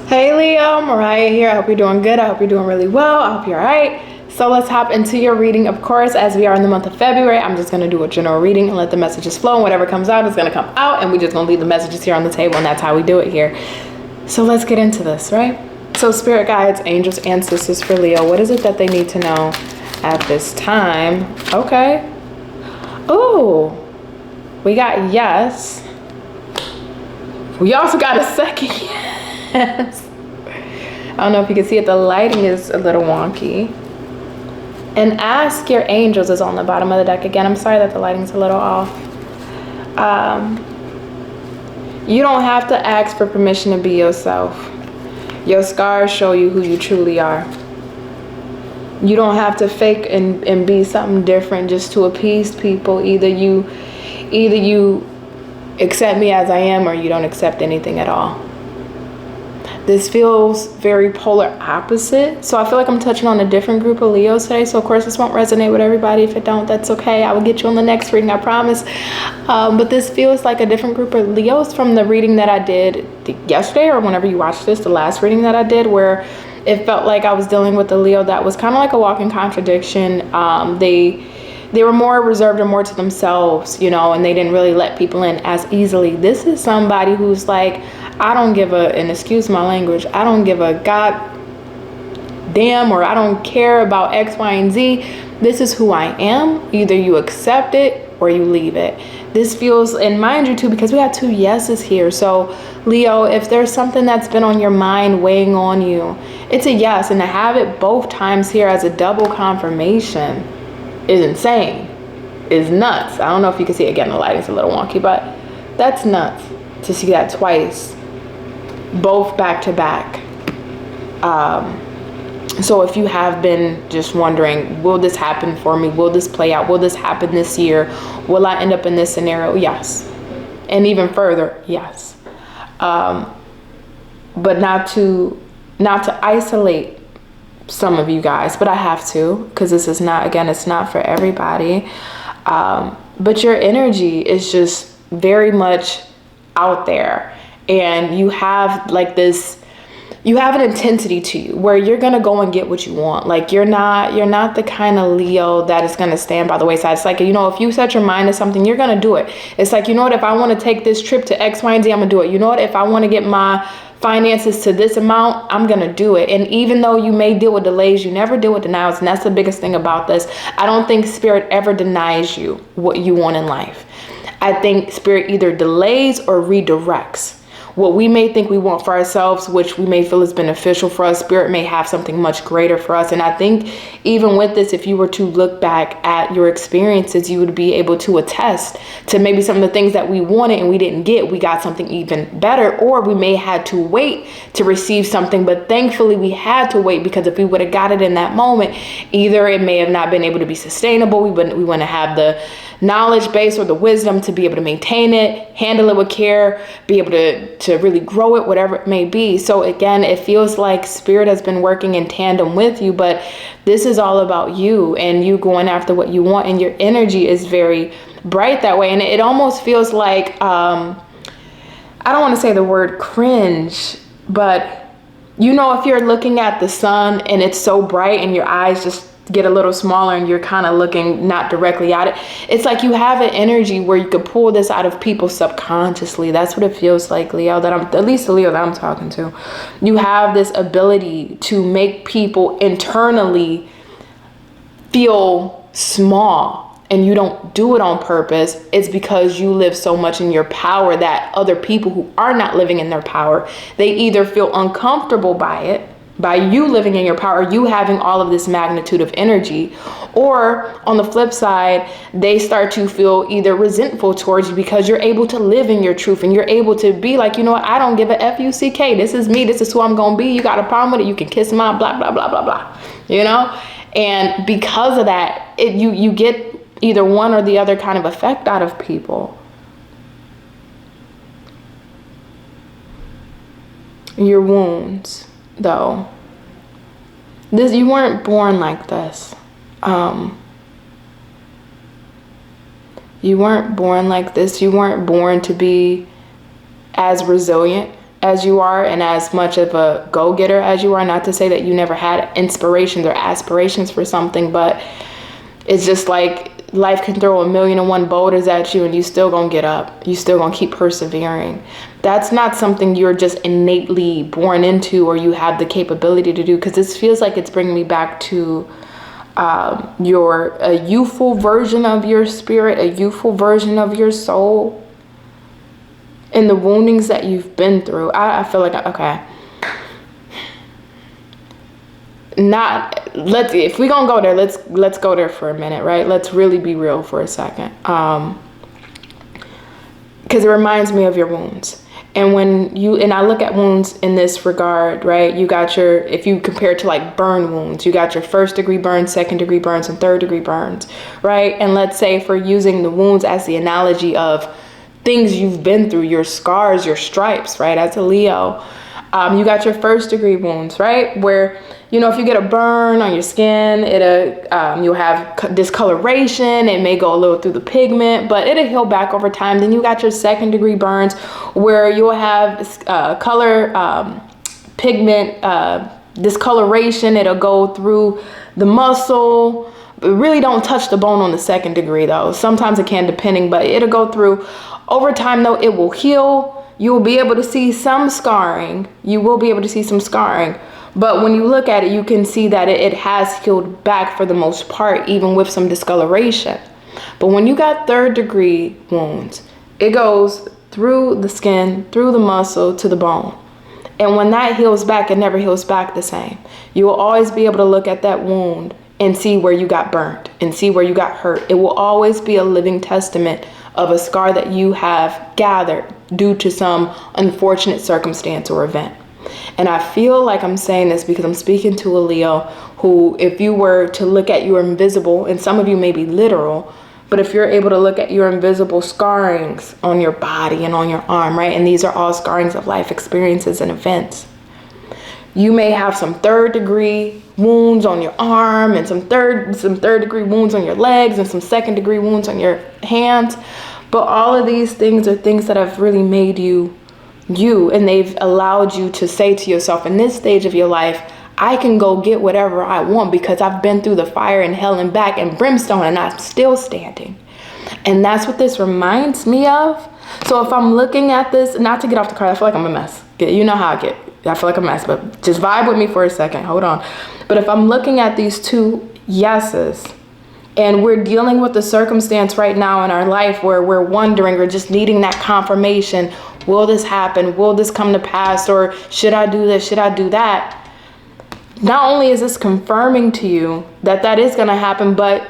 Hey Leo, Mariah here. I hope you're doing good. I hope you're doing really well. I hope you're alright. So let's hop into your reading. Of course, as we are in the month of February, I'm just going to do a general reading and let the messages flow, and whatever comes out is going to come out, and we're just going to leave the messages here on the table, and that's how we do it here. So let's get into this, right? So spirit guides, angels, and sisters for Leo, what is it that they need to know at this time? Okay. Ooh, we got yes. We also got a second yes. I don't know if you can see it. The lighting is a little wonky. And ask your angels is on the bottom of the deck. Again, I'm sorry that the lighting's a little off. You don't have to ask for permission to be yourself. Your scars show you who you truly are. You don't have to fake and be something different just to appease people. Either you accept me as I am, or you don't accept anything at all. This feels very polar opposite. So I feel like I'm touching on a different group of Leos today. So of course this won't resonate with everybody. If it don't, that's okay. I will get you on the next reading, I promise. But this feels like a different group of Leos from the reading that I did yesterday, or whenever you watched this, the last reading that I did, where it felt like I was dealing with a Leo that was kind of like a walking contradiction. They were more reserved or more to themselves, you know, and they didn't really let people in as easily. This is somebody who's like, I don't give a, and excuse my language, I don't give a god damn, or I don't care about X, Y, and Z. This is who I am. Either you accept it or you leave it. This feels, and mind you too, because we got two yeses here. So Leo, if there's something that's been on your mind weighing on you, it's a yes. And to have it both times here as a double confirmation is insane, is nuts. I don't know if you can see it. Again, the lighting's a little wonky, but that's nuts to see that twice, both back to back. So if you have been just wondering, will this happen for me? Will this play out? Will this happen this year? Will I end up in this scenario? Yes. And even further, yes. But not to isolate some of you guys, but I have to, because this is not, again, it's not for everybody. But your energy is just very much out there, and you have like this, you have an intensity to you where you're gonna go and get what you want. Like you're not the kind of Leo that is gonna stand by the wayside. It's like, you know, if you set your mind to something, you're gonna do it. It's like, you know what, if I want to take this trip to X, Y, and Z, I'm gonna do it. You know what, if I want to get my finances to this amount, I'm gonna do it. And even though you may deal with delays, you never deal with denials. And that's the biggest thing about this. I don't think spirit ever denies you what you want in life. I think spirit either delays or redirects. What we may think we want for ourselves, which we may feel is beneficial for us, spirit may have something much greater for us. And I think even with this, if you were to look back at your experiences, you would be able to attest to maybe some of the things that we wanted and we didn't get. We got something even better, or we may had to wait to receive something. But thankfully we had to wait, because if we would have got it in that moment, either it may have not been able to be sustainable. We wouldn't have the knowledge base or the wisdom to be able to maintain it, handle it with care, be able to really grow it, whatever it may be. So again, it feels like spirit has been working in tandem with you, but this is all about you and you going after what you want, and your energy is very bright that way. And it almost feels like, I don't want to say the word cringe, but you know, if you're looking at the sun and it's so bright and your eyes just get a little smaller and you're kind of looking not directly at it, it's like you have an energy where you could pull this out of people subconsciously. That's what it feels like, Leo, at least the Leo that I'm talking to. You have this ability to make people internally feel small, and you don't do it on purpose. It's because you live so much in your power that other people who are not living in their power, they either feel uncomfortable by it, by you living in your power, you having all of this magnitude of energy, or on the flip side, they start to feel either resentful towards you because you're able to live in your truth and you're able to be like, you know what, I don't give a F-U-C-K. This is me. This is who I'm going to be. You got a problem with it, you can kiss my blah, blah, blah, blah, blah, you know? And because of that, you get either one or the other kind of effect out of people. Your wounds, though, you weren't born like this. You weren't born like this. You weren't born to be as resilient as you are and as much of a go-getter as you are. Not to say that you never had inspirations or aspirations for something, but it's just like life can throw 1,000,001 boulders at you and you still gonna get up. You still gonna keep persevering. That's not something you're just innately born into or you have the capability to do, because this feels like it's bringing me back to a youthful version of your spirit, a youthful version of your soul, and the woundings that you've been through. I feel like, okay, if we're gonna go there, let's go there for a minute, right? Let's really be real for a second, because it reminds me of your wounds. And and I look at wounds in this regard, right? You got if you compare it to like burn wounds, you got your 1st-degree burns, 2nd-degree burns, and 3rd-degree burns, right? And let's say if we're using the wounds as the analogy of things you've been through, your scars, your stripes, right? As a Leo, you got your 1st-degree wounds, right? Where, if you get a burn on your skin, you'll have discoloration. It may go a little through the pigment, but it'll heal back over time. Then you got your 2nd-degree burns where you'll have color, pigment, discoloration. It'll go through the muscle. But really don't touch the bone on the 2nd degree though. Sometimes it can, depending, but it'll go through. Over time though, it will heal. You will be able to see some scarring. But when you look at it, you can see that it has healed back for the most part, even with some discoloration. But when you got 3rd-degree wounds, it goes through the skin, through the muscle, to the bone. And when that heals back, it never heals back the same. You will always be able to look at that wound and see where you got burnt and see where you got hurt. It will always be a living testament of a scar that you have gathered due to some unfortunate circumstance or event. And I feel like I'm saying this because I'm speaking to a Leo who, if you were to look at your invisible, and some of you may be literal, but if you're able to look at your invisible scarrings on your body and on your arm, right? And these are all scarrings of life experiences and events. You may have some 3rd-degree wounds on your arm and some third-degree wounds on your legs and some 2nd-degree wounds on your hands. But all of these things are things that have really made you, and they've allowed you to say to yourself, in this stage of your life, I can go get whatever I want because I've been through the fire and hell and back and brimstone and I'm still standing. And that's what this reminds me of. So if I'm looking at this, not to get off the card, I feel like I'm a mess. You know how I get. I feel like a mess, but just vibe with me for a second. Hold on. But if I'm looking at these 2 yeses, and we're dealing with the circumstance right now in our life where we're wondering or just needing that confirmation, will this happen? Will this come to pass? Or should I do this? Should I do that? Not only is this confirming to you that is going to happen, but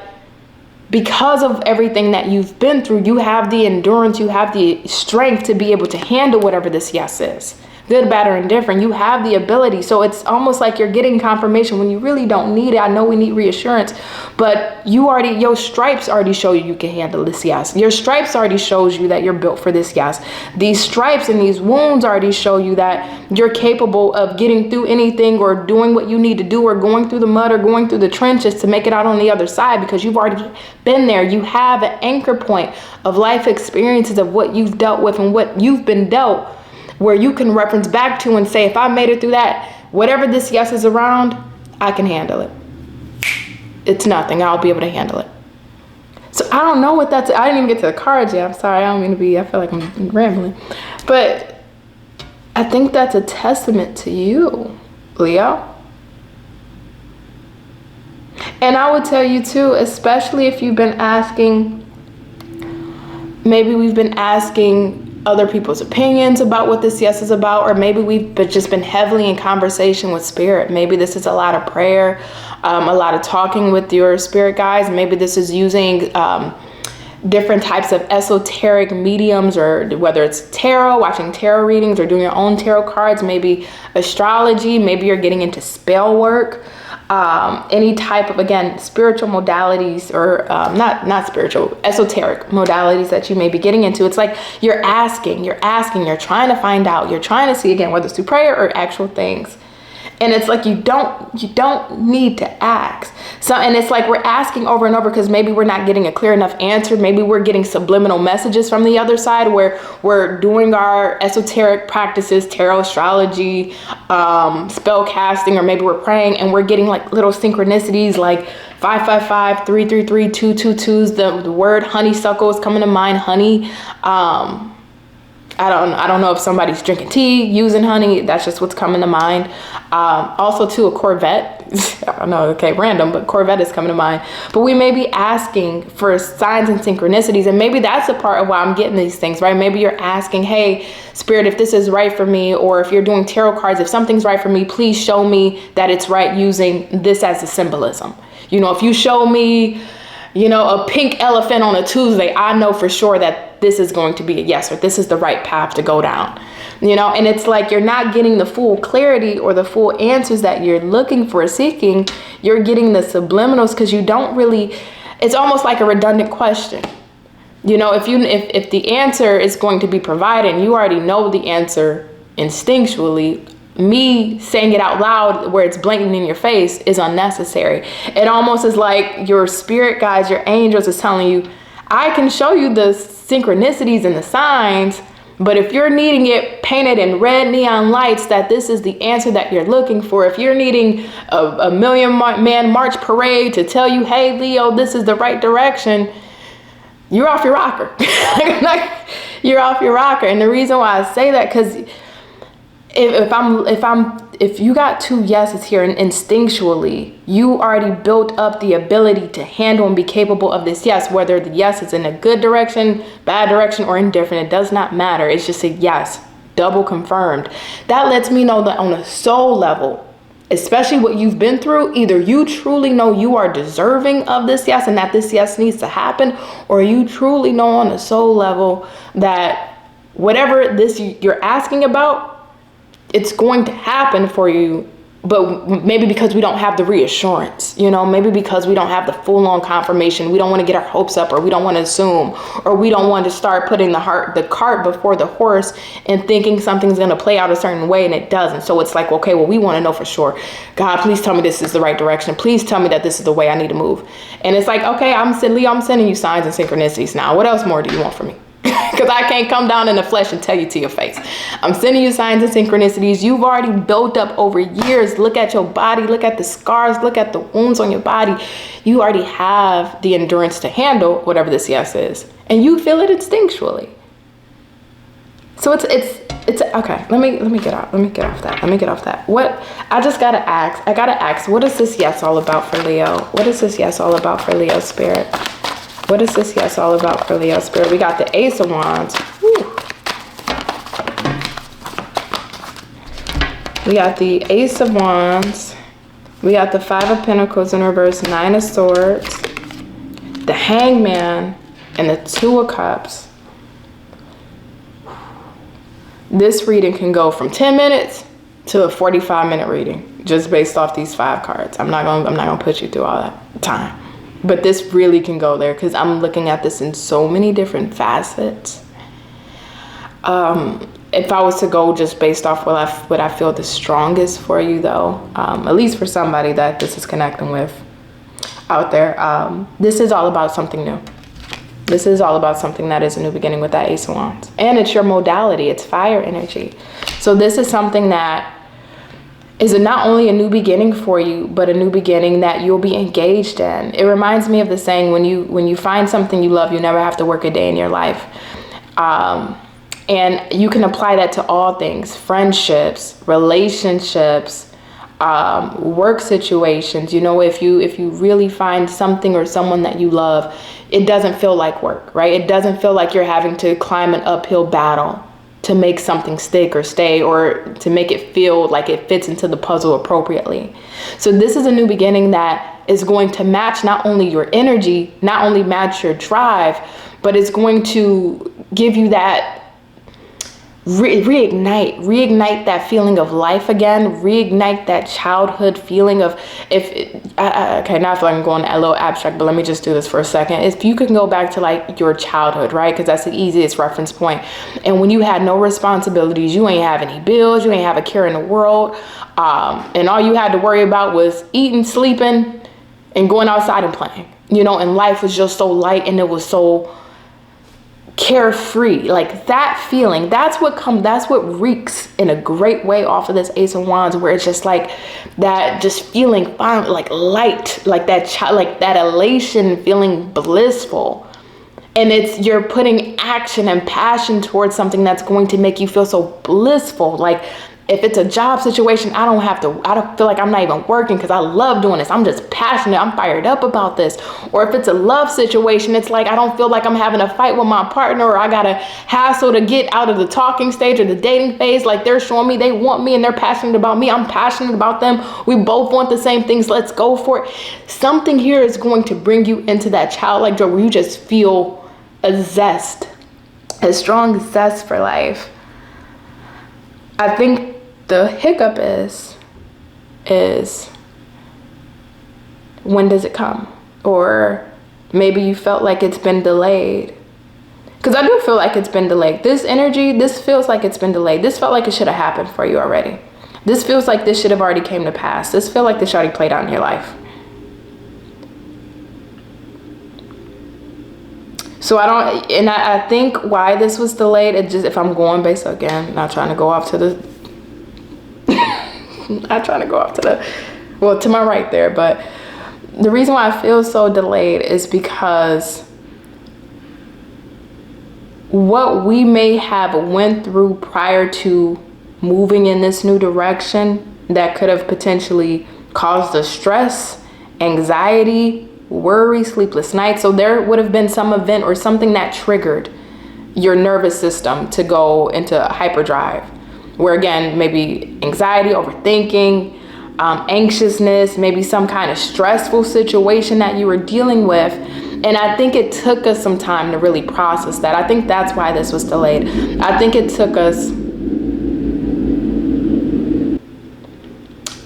because of everything that you've been through, you have the endurance, you have the strength to be able to handle whatever this yes is. Good, bad, or indifferent. You have the ability. So it's almost like you're getting confirmation when you really don't need it. I know we need reassurance, but your stripes already show you can handle this yes. Your stripes already shows you that you're built for this yes. These stripes and these wounds already show you that you're capable of getting through anything or doing what you need to do or going through the mud or going through the trenches to make it out on the other side because you've already been there. You have an anchor point of life experiences of what you've dealt with and what you've been dealt, where you can reference back to and say, if I made it through that, whatever this yes is around, I can handle it. It's nothing. I'll be able to handle it. So I don't know what I didn't even get to the cards yet. I'm sorry. I don't mean to be, I feel like I'm rambling. But I think that's a testament to you, Leo. And I would tell you too, especially if you've been asking, maybe we've been asking other people's opinions about what this yes is about, or maybe we've just been heavily in conversation with spirit. Maybe this is a lot of prayer, a lot of talking with your spirit guides. Maybe this is using different types of esoteric mediums, or whether it's tarot, watching tarot readings, or doing your own tarot cards, maybe astrology, maybe you're getting into spell work. Any type of, again, spiritual modalities, or not spiritual, esoteric modalities that you may be getting into. It's like you're asking, you're trying to find out, you're trying to see, again, whether it's through prayer or actual things. And it's like, you don't need to ask. So, and it's like we're asking over and over because maybe we're not getting a clear enough answer. Maybe we're getting subliminal messages from the other side where we're doing our esoteric practices, tarot, astrology, spell casting, or maybe we're praying and we're getting like little synchronicities like 555, 333, 222s. The word honeysuckle is coming to mind, honey. I don't know if somebody's drinking tea, using honey. That's just what's coming to mind. Also, too, a Corvette. I don't know, okay, random, but Corvette is coming to mind. But we may be asking for signs and synchronicities, and maybe that's a part of why I'm getting these things, right? Maybe you're asking, hey, Spirit, if this is right for me, or if you're doing tarot cards, if something's right for me, please show me that it's right using this as a symbolism. You know, if you show me, you know, a pink elephant on a Tuesday, I know for sure that this is going to be a yes, or this is the right path to go down, you know. And it's like you're not getting the full clarity or the full answers that you're looking for, seeking. You're getting the subliminals because you don't really, it's almost like a redundant question. You know, if the answer is going to be provided and you already know the answer instinctually, me saying it out loud where it's blatant in your face is unnecessary. It almost is like your spirit guides, your angels is telling you, I can show you the synchronicities and the signs, but if you're needing it painted in red neon lights that this is the answer that you're looking for, if you're needing a million-man march parade to tell you, hey, Leo, this is the right direction, you're off your rocker. You're off your rocker. And the reason why I say that, because if you got two yeses here, and instinctually you already built up the ability to handle and be capable of this yes, whether the yes is in a good direction, bad direction, or indifferent, it does not matter. It's just a yes, double confirmed. That lets me know that on a soul level, especially what you've been through, either you truly know you are deserving of this yes and that this yes needs to happen, or you truly know on a soul level that whatever this you're asking about, it's going to happen for you. But maybe because we don't have the reassurance, you know, maybe because we don't have the full-on confirmation, we don't want to get our hopes up, or we don't want to assume, or we don't want to start putting the cart before the horse and thinking something's going to play out a certain way and it doesn't. So it's like, okay, well, we want to know for sure. God, please tell me this is the right direction. Please tell me that this is the way I need to move. And it's like, okay, I'm sending you signs and synchronicities now. What else more do you want from me? Because I can't come down in the flesh and tell you to your face. I'm sending you signs and synchronicities. You've already built up over years. Look at your body. Look at the scars. Look at the wounds on your body. You already have the endurance to handle whatever this yes is. And you feel it instinctually. So it's okay. Let me get off that. What I just gotta ask, what is this yes all about for Leo? What is this yes all about for Leo Spirit? What is this yes all about for Leo Spirit? We got the Ace of Wands. Woo. We got the Ace of Wands. We got the Five of Pentacles in reverse, Nine of Swords, the Hangman, and the Two of Cups. This reading can go from 10 minutes to a 45-minute reading, just based off these 5 cards. I'm not gonna put you through all that time. But this really can go there because I'm looking at this in so many different facets. If I was to go just based off what I feel the strongest for you, though, at least for somebody that this is connecting with out there, this is all about something new. This is all about something that is a new beginning with that Ace of Wands. And it's your modality. It's fire energy. So this is something that is not only a new beginning for you, but a new beginning that you'll be engaged in. It reminds me of the saying, when you find something you love, you never have to work a day in your life. And you can apply that to all things: friendships, relationships, work situations. You know, if you really find something or someone that you love, it doesn't feel like work, right? It doesn't feel like you're having to climb an uphill battle to make something stick or stay, or to make it feel like it fits into the puzzle appropriately. So this is a new beginning that is going to match not only your energy, not only match your drive, but it's going to give you that reignite that feeling of life again, reignite that childhood feeling of, okay, now I feel like I'm going a little abstract, but let me just do this for a second. If you can go back to like your childhood, right? Because that's the easiest reference point. And when you had no responsibilities, you ain't have any bills, you ain't have a care in the world. And all you had to worry about was eating, sleeping, and going outside and playing, you know, and life was just so light and it was so carefree. Like that feeling, that's what reeks in a great way off of this Ace of Wands, where it's just like that, just feeling fine, like light, like that elation, feeling blissful. And you're putting action and passion towards something that's going to make you feel so blissful. Like if it's a job situation, I don't feel like I'm not even working because I love doing this. I'm just passionate. I'm fired up about this. Or if it's a love situation, it's like I don't feel like I'm having a fight with my partner, or I got to hassle to get out of the talking stage or the dating phase. Like they're showing me they want me and they're passionate about me. I'm passionate about them. We both want the same things. Let's go for it. Something here is going to bring you into that childlike joy where you just feel a zest, a strong zest for life. I think the hiccup is when does it come? Or maybe you felt like it's been delayed. Because I do feel like it's been delayed. This energy, this feels like it's been delayed. This felt like it should have happened for you already. This feels like this should have already came to pass. This feels like this already played out in your life. So I think why this was delayed, it just, if I'm going based, again, not trying to go off to the, to my right there, but the reason why I feel so delayed is because what we may have went through prior to moving in this new direction that could have potentially caused us stress, anxiety, worry, sleepless nights. So there would have been some event or something that triggered your nervous system to go into hyperdrive, where again, maybe anxiety, overthinking, anxiousness, maybe some kind of stressful situation that you were dealing with. And I think it took us some time to really process that. I think that's why this was delayed. I think it took us.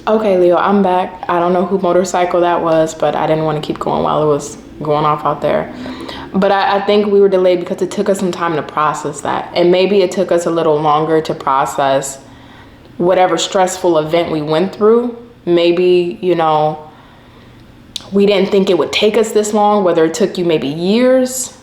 Okay, Leo, I'm back. I don't know who motorcycle that was, but I didn't want to keep going while it was going off out there. But I think we were delayed because it took us some time to process that. And maybe it took us a little longer to process whatever stressful event we went through. Maybe, you know, we didn't think it would take us this long, whether it took you maybe years.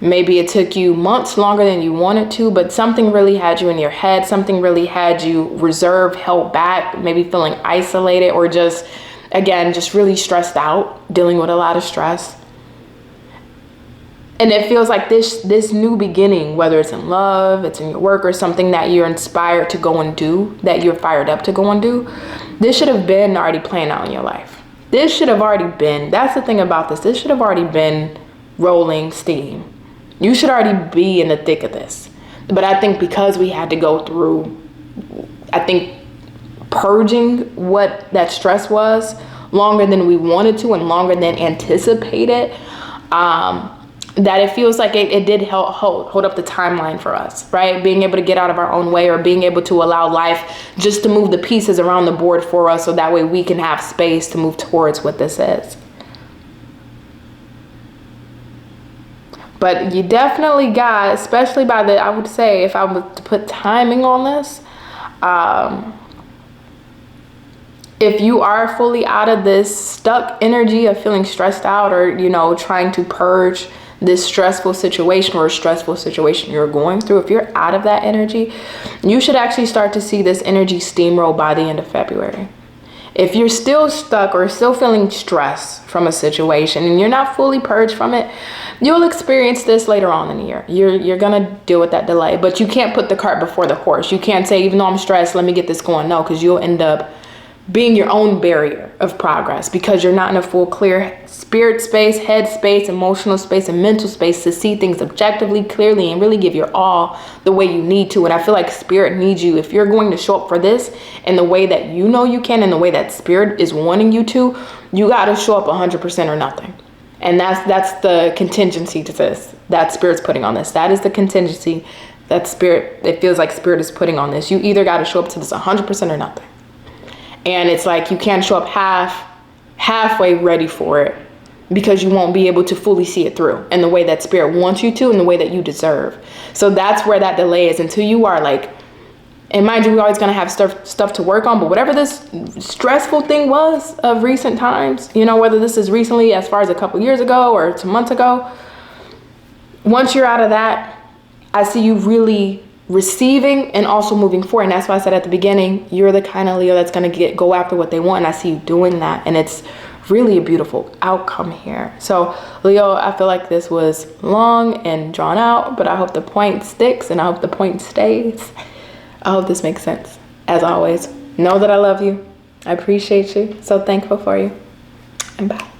Maybe it took you months longer than you wanted to, but something really had you in your head. Something really had you reserved, held back, maybe feeling isolated, or just, again, just really stressed out, dealing with a lot of stress. And it feels like this new beginning, whether it's in love, it's in your work, or something that you're inspired to go and do, that you're fired up to go and do, this should have been already playing out in your life. This should have already been, that's the thing about this, this should have already been rolling steam. You should already be in the thick of this. But I think because we had to go through, I think, purging what that stress was longer than we wanted to and longer than anticipated, that it feels like it did hold up the timeline for us, right? Being able to get out of our own way, or being able to allow life just to move the pieces around the board for us, so that way we can have space to move towards what this is. But you definitely got, especially by I would say, if I was to put timing on this, if you are fully out of this stuck energy of feeling stressed out, or, you know, trying to purge this stressful situation or a stressful situation you're going through, if you're out of that energy, you should actually start to see this energy steamroll by the end of February. If you're still stuck or still feeling stress from a situation and you're not fully purged from it, you'll experience this later on in the year. You're going to deal with that delay, but you can't put the cart before the horse. You can't say, even though I'm stressed, let me get this going. No, because you'll end up being your own barrier of progress, because you're not in a full clear spirit space, head space, emotional space, and mental space to see things objectively, clearly, and really give your all the way you need to. And I feel like spirit needs you. If you're going to show up for this in the way that you know you can, in the way that spirit is wanting you to, you got to show up 100% or nothing. And that's the contingency to this, that spirit's putting on this. That is the contingency that spirit, it feels like spirit is putting on this. You either got to show up to this 100% or nothing. And it's like you can't show up halfway ready for it, because you won't be able to fully see it through in the way that spirit wants you to, in the way that you deserve. So that's where that delay is, until you are like, and mind you, we're always going to have stuff to work on, but whatever this stressful thing was of recent times, you know, whether this is recently as far as a couple years ago or 2 months ago, once you're out of that, I see you really receiving and also moving forward. And that's why I said at the beginning, you're the kind of Leo that's going to go after what they want. And I see you doing that. And it's really a beautiful outcome here. So Leo, I feel like this was long and drawn out, but I hope the point sticks and I hope the point stays. I hope this makes sense. As always, know that I love you. I appreciate you. So thankful for you. And bye.